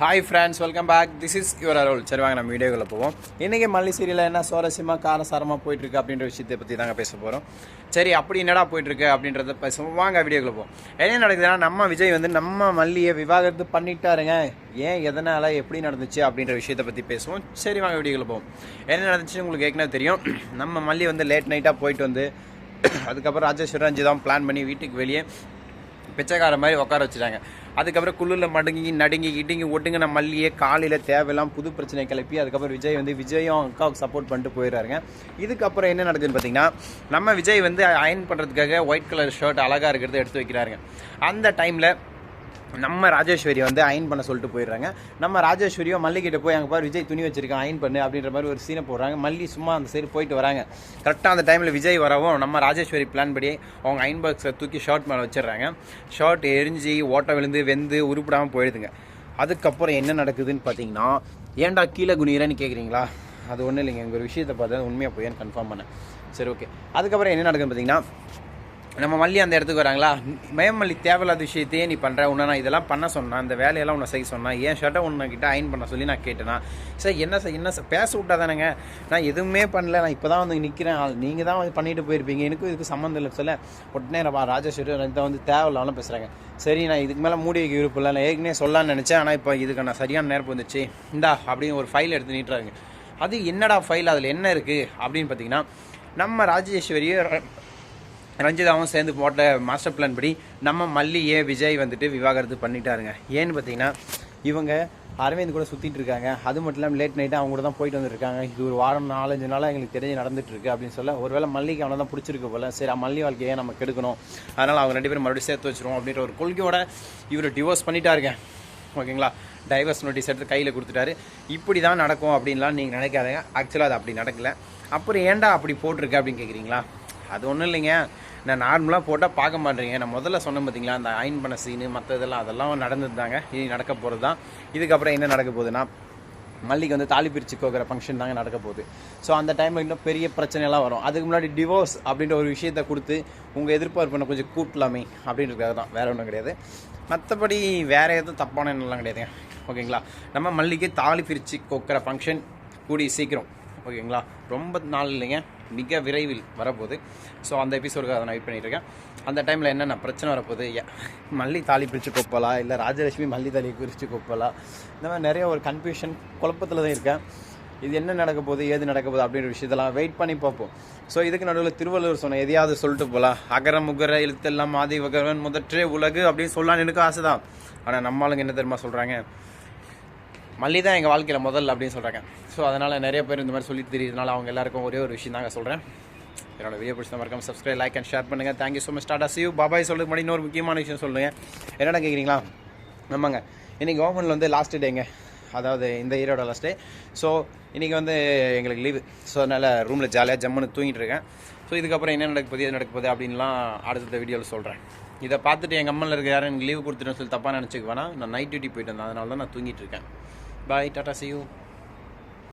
Hi friends, welcome back. This is your அரோல். சரி வாங்க நம்ம வீடியோக்குள்ளே போவோம். இன்றைக்கி மல்லி சீரியலில் என்ன சுவாரஸ்யமாக காரசாரமாக போயிட்டுருக்கு அப்படின்ற விஷயத்தை பற்றி தாங்க பேச போகிறோம். சரி, அப்படி என்னடா போயிட்டுருக்கு அப்படின்றத பேசுவோம். வாங்க வீடியோக்குள்ளே போவோம். என்ன நடக்குதுன்னா, நம்ம விஜய் வந்து நம்ம மல்லியை விவாகரத்து பண்ணிட்டாருங்க. ஏன், எதனால், எப்படி நடந்துச்சு அப்படின்ற விஷயத்தை பற்றி பேசுவோம். சரி வாங்க வீடியோக்குள்ளே போவோம். என்ன நடந்துச்சு உங்களுக்கு ஏற்கனவே தெரியும். நம்ம மல்லி வந்து லேட் நைட்டாக போயிட்டு வந்து அதுக்கப்புறம் ராஜேஸ்வரி ரஞ்சி தான் பிளான் பண்ணி வீட்டுக்கு வெளியே பிச்சைக்கார மாதிரி உட்கார வச்சுட்டாங்க. அதுக்கப்புறம் குள்ளில் மடங்கி நடுங்கி இடுங்கி ஒட்டுங்கின மல்லியே காலையில் தேவையெல்லாம் புது பிரச்சனை கிளப்பி அதுக்கப்புறம் விஜய் வந்து விஜயும் அக்காவுக்கு சப்போர்ட் பண்ணிட்டு போயிடுறாருங்க. இதுக்கப்புறம் என்ன நடக்குதுன்னு பார்த்தீங்கன்னா, நம்ம விஜய் வந்து அயன் பண்ணுறதுக்காக ஒயிட் கலர் ஷர்ட் அழகாக இருக்கிறத எடுத்து வைக்கிறாருங்க. அந்த டைமில் நம்ம ராஜேஸ்வரி வந்து அயன் பண்ண சொல்லிட்டு போயிடுறாங்க. நம்ம ராஜேஸ்வரியோ மல்லிகிட்ட போய் அங்கே பாரு விஜய் துணி வச்சிருக்கான் அயன் பண்ணு அப்படின்ற மாதிரி ஒரு சீனை போடுறாங்க. மல்லி சும்மா அந்த சைடு போயிட்டு வராங்க. கரெக்டாக அந்த டைமில் விஜய் வரவும் நம்ம ராஜேஸ்வரி பிளான் படி அவங்க அயன் பாக்ஸை தூக்கி ஷர்ட் மேலே வச்சிடுறாங்க. ஷர்ட் எரிஞ்சு ஓட்டை விழுந்து வெந்து உருப்பிடாமல் போயிடுதுங்க. அதுக்கப்புறம் என்ன நடக்குதுன்னு பார்த்தீங்கன்னா, ஏன்டா கீழே குனிகிறேன்னு கேட்குறீங்களா? அது ஒன்றும் இல்லைங்க, எங்கள் ஒரு விஷயத்தை பார்த்தா உண்மையாக போய் கன்ஃபார்ம் பண்ணேன். சரி, ஓகே. அதுக்கப்புறம் என்ன நடக்குதுன்னு பார்த்தீங்கன்னா, நம்ம மல்லி அந்த இடத்துக்கு வராங்களா. மல்லி தேவையில்லாத விஷயத்தையே நீ பண்ணுற, உன்னை நான் இதெல்லாம் பண்ண சொன்னேன், அந்த வேலையெல்லாம் உன்னை செய்ய சொன்னேன், ஏன் ஷர்ட்டை உன்னைக்கிட்ட அயன் பண்ண சொல்லி நான் கேட்டேனா? சார் என்ன பேச விட்டா தானேங்க, நான் எதுவுமே பண்ணல, நான் இப்போ தான் வந்து நிற்கிறேன், நீங்கள் தான் வந்து பண்ணிட்டு போயிருப்பீங்க, எனக்கும் இதுக்கு சம்மந்தம் இல்லை சொல்ல. உடனே ராஜேஸ்வரி இதை வந்து தேவையில்லாமல் பேசுகிறாங்க. சரி, நான் இதுக்கு மேலே மூடி வைக்க விருப்பம் இல்லை, நான் ஏற்கனவே சொல்லலான்னு நினச்சேன், ஆனால் இப்போ இதுக்கு நான் சரியான நேரம் வந்துச்சு, இந்தா அப்படின்னு ஒரு ஃபைல் எடுத்து நீட்டுறாங்க. அது என்னடா ஃபைல், அதில் என்ன இருக்குது அப்படின்னு பார்த்தீங்கன்னா, நம்ம ராஜேஸ்வரியை ரஞ்சிதாவும் சேர்ந்து போட்ட மாஸ்டர் பிளான் படி நம்ம மல்லியே விஜய் வந்துட்டு விவாகரத்து பண்ணிட்டாருங்க. ஏன்னு பார்த்தீங்கன்னா, இவங்க அரவிந்த் கூட சுற்றிட்டு இருக்காங்க. அது மட்டும் இல்லாமல் லேட் நைட்டு அவங்க கூட தான் போயிட்டு வந்துருக்காங்க. இது ஒரு வாரம் 4-5 நாளாக எங்களுக்கு தெரிஞ்சு நடந்துட்டு இருக்கு அப்படின்னு சொல்ல, ஒருவேளை மல்லிக்கு அவனை தான் பிடிச்சிருக்கு போல. சரி, மல்லி வாழ்க்கையை நம்ம கெடுக்கணும், அதனால் அவங்க 2 பேரும் மறுபடியும் சேர்த்து வச்சிரும் அப்படின்ற ஒரு கொள்கையோட இவர் டிவோர்ஸ் பண்ணிட்டாருங்க. ஓகேங்களா, டைவர்ஸ் நோட்டீஸ் எடுத்து கையில் கொடுத்துட்டாரு. இப்படி தான் நடக்கும் அப்படின்லாம் நீங்கள் நினைக்காதீங்க. ஆக்சுவலாக அது அப்படி நடக்கலை. அப்புறம் ஏன்டா அப்படி போட்டிருக்கு அப்படின்னு கேட்குறீங்களா? அது ஒன்றும் இல்லைங்க, நான் நார்மலாக போட்டால் பார்க்க மாட்டேங்க. நான் முதல்ல சொன்னேன் பார்த்தீங்களா, அந்த அயன் பண்ண சீனு மற்ற அதெல்லாம் நடந்தது தாங்க. இது நடக்க போகிறது தான். இதுக்கப்புறம் என்ன நடக்க போகுதுன்னா, மல்லிக்கு வந்து தாலி பிரித்து கோக்கிற ஃபங்க்ஷன் தாங்க நடக்க போகுது. ஸோ அந்த டைமில் இன்னும் பெரிய பிரச்சனைலாம் வரும். அதுக்கு முன்னாடி டிவோர்ஸ் அப்படின்ற ஒரு விஷயத்தை கொடுத்து உங்கள் எதிர்பார்ப்பு கொஞ்சம் கூட்டலாமே அப்படின்றதுக்காக தான், வேறு ஒன்றும் கிடையாது. மற்றபடி வேறு எதுவும் தப்பான எண்ணெல்லாம் கிடையாதுங்க. ஓகேங்களா, நம்ம மல்லிக்கு தாலி பிரித்து கோக்கிற ஃபங்க்ஷன் கூடி சீக்கிரம், ஓகேங்களா, ரொம்ப நாள் இல்லைங்க, மிக விரைவில் வரப்போகுது. ஸோ அந்த எபிசோடுக்கு அதை நான் வெயிட் பண்ணிட்டுருக்கேன். அந்த டைமில் என்னென்ன பிரச்சனை வரப்போகுது, மல்லி தாலி பிரித்து கொப்பலா, இல்லை ராஜலட்சுமி மல்லி தாலி பிரித்து கொப்பலா, இந்த மாதிரி நிறைய ஒரு கன்ஃபியூஷன் குழப்பத்தில் தான் இருக்கேன். இது என்ன நடக்க போகுது, ஏது நடக்க போகுது அப்படின்ற விஷயத்தெல்லாம் வெயிட் பண்ணி பார்ப்போம். ஸோ இதுக்கு நடுவில் திருவள்ளுவர் சொன்ன எதையாவது சொல்லிட்டு போகலாம். அகர முகர எழுத்தெல்லாம் ஆதி வகரன் முதற்றே உலகு அப்படின்னு சொல்லலான்னு எனக்கு ஆசை தான். ஆனால் நம்மளுங்க என்ன தெரியுமா சொல்கிறாங்க, மல்லி தான் எங்கள் வாழ்க்கையில் முதல்ல அப்படின்னு சொல்கிறாங்க. ஸோ அதனால் நிறைய பேர் இந்த மாதிரி சொல்லிட்டு தெரியுதுனால அவங்க எல்லாருக்கும் ஒரே ஒரு விஷயம் தாங்க சொல்கிறேன். என்னோட வீடியோ பிடிச்ச மறக்காம சப்ஸ்கிரைப், லைக் அண்ட் ஷேர் பண்ணுங்கள். Thank you so much. Tata see you, bye bye சொல்லுறதுக்கு முன்னாடி இன்னொரு முக்கியமான விஷயம் சொல்லுங்கள். என்னடா கேட்குறீங்களா? ஆமாங்க, இன்றைக்கி ஓமனில் வந்து லாஸ்ட் டேங்க, அதாவது இந்த இயரோட லாஸ்ட் டே. ஸோ இன்றைக்கி வந்து எங்களுக்கு லீவு. ஸோ அதனால் ரூமில் ஜாலியாக ஜம்முன்னு தூங்கிட்டு இருக்கேன். ஸோ இதுக்கப்புறம் என்ன நடக்க போகுது, எது நடக்க போகுது அப்படின்லாம் அடுத்த வீடியோவில் சொல்கிறேன். இதை பார்த்துட்டு எங்கள் அம்மனில் இருக்க யாரும் எனக்கு லீவு கொடுத்துட்டேன்னு சொல்லி தப்பாக நினச்சிக்குவேனா, நான் நைட் டியூட்டி போயிட்டு வந்தேன், அதனால தான் நான் தூங்கிட்டு இருக்கேன். பாய், டாடா சி யூ.